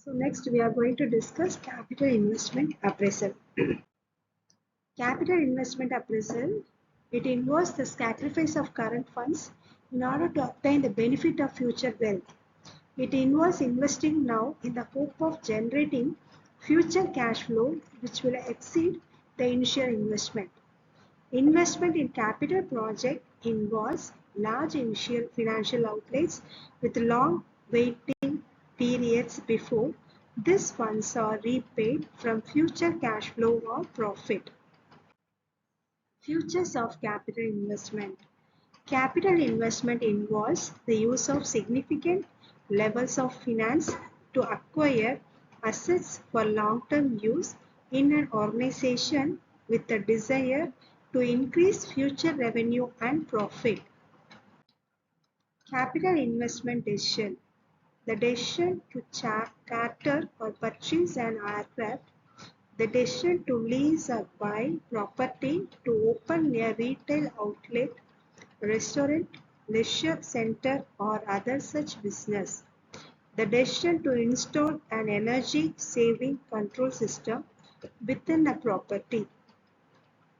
So next we are going to discuss capital investment appraisal. Capital investment appraisal, it involves the sacrifice of current funds in order to obtain the benefit of future wealth. It involves investing now in the hope of generating future cash flow which will exceed the initial investment. Investment in capital project involves large initial financial outlays with long waiting periods before these funds are repaid from future cash flow or profit. Futures of capital investment. Capital investment involves the use of significant levels of finance to acquire assets for long-term use in an organization with the desire to increase future revenue and profit. Capital investment decision. The decision to charter or purchase an aircraft, the decision to lease or buy property, to open a retail outlet, restaurant, leisure center or other such business. The decision to install an energy saving control system within a property.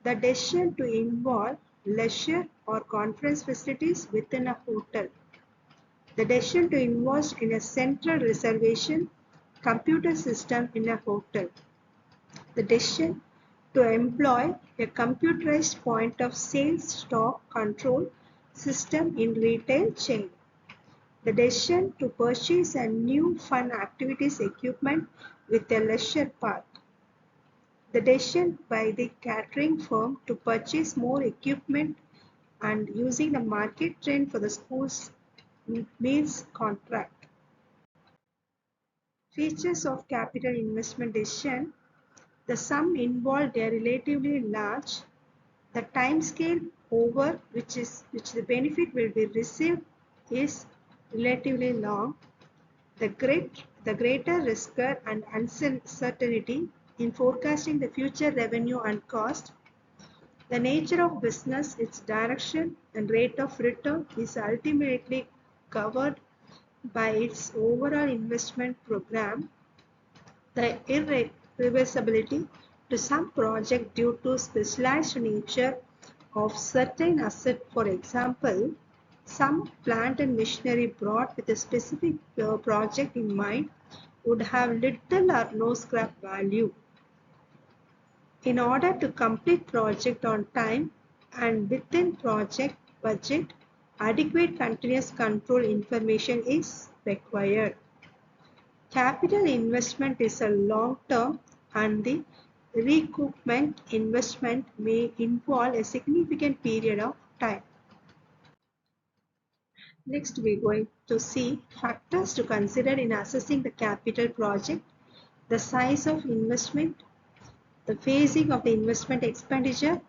The decision to involve leisure or conference facilities within a hotel. The decision to invest in a central reservation computer system in a hotel. The decision to employ a computerized point of sale stock control system in retail chain. The decision to purchase a new fun activities equipment with a leisure park. The decision by the catering firm to purchase more equipment and using the market trend for the school's meals contract. Features of capital investment decision. The sum involved are relatively large. The time scale over which the benefit will be received is relatively long. The greater risk and uncertainty in forecasting the future revenue and cost. The nature of business, its direction and rate of return is ultimately covered by its overall investment program. The irreversibility to some project due to specialized nature of certain asset, for example, some plant and machinery brought with a specific project in mind would have little or no scrap value. In order to complete project on time and within project budget, adequate continuous control information is required. Capital investment is a long-term and the recoupment investment may involve a significant period of time. Next, we are going to see factors to consider in assessing the capital project: the size of investment, the phasing of the investment expenditure,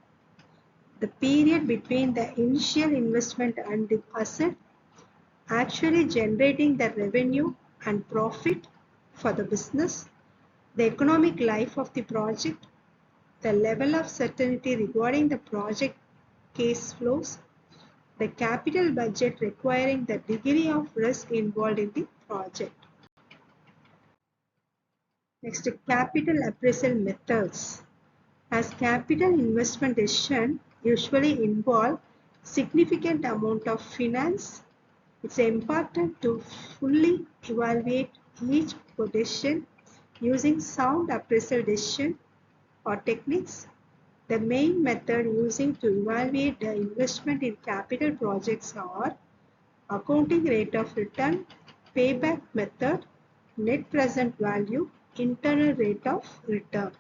the period between the initial investment and the asset actually generating the revenue and profit for the business, the economic life of the project, the level of certainty regarding the project case flows, the capital budget requiring the degree of risk involved in the project. Next, capital appraisal methods. As capital investment decision usually involve significant amount of finance, it's important to fully evaluate each decision using sound appraisal decision or techniques. The main method using to evaluate the investment in capital projects are accounting rate of return, payback method, net present value, internal rate of return.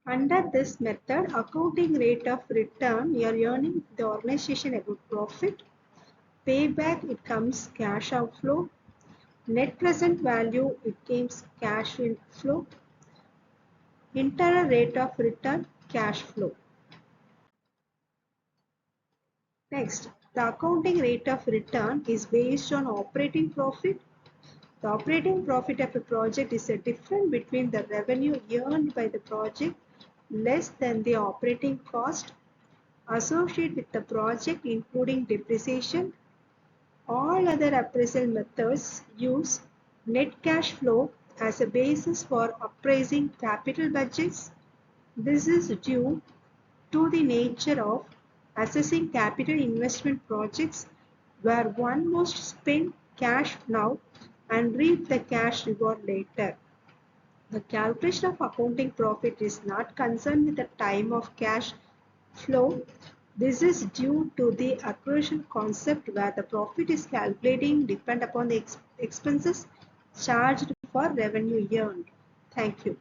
Under this method, accounting rate of return, you are earning the organization a good profit. Payback, it comes cash outflow. Net present value, it comes cash inflow. Internal rate of return, cash flow. Next, the accounting rate of return is based on operating profit. The operating profit of a project is a difference between the revenue earned by the project less than the operating cost associated with the project, including depreciation, All other appraisal methods use net cash flow as a basis for appraising capital budgets. This is due to the nature of assessing capital investment projects where one must spend cash now and reap the cash reward later. The calculation of accounting profit is not concerned with the time of cash flow. This is due to the accruation concept where the profit is calculating depend upon the expenses charged for revenue earned. Thank you.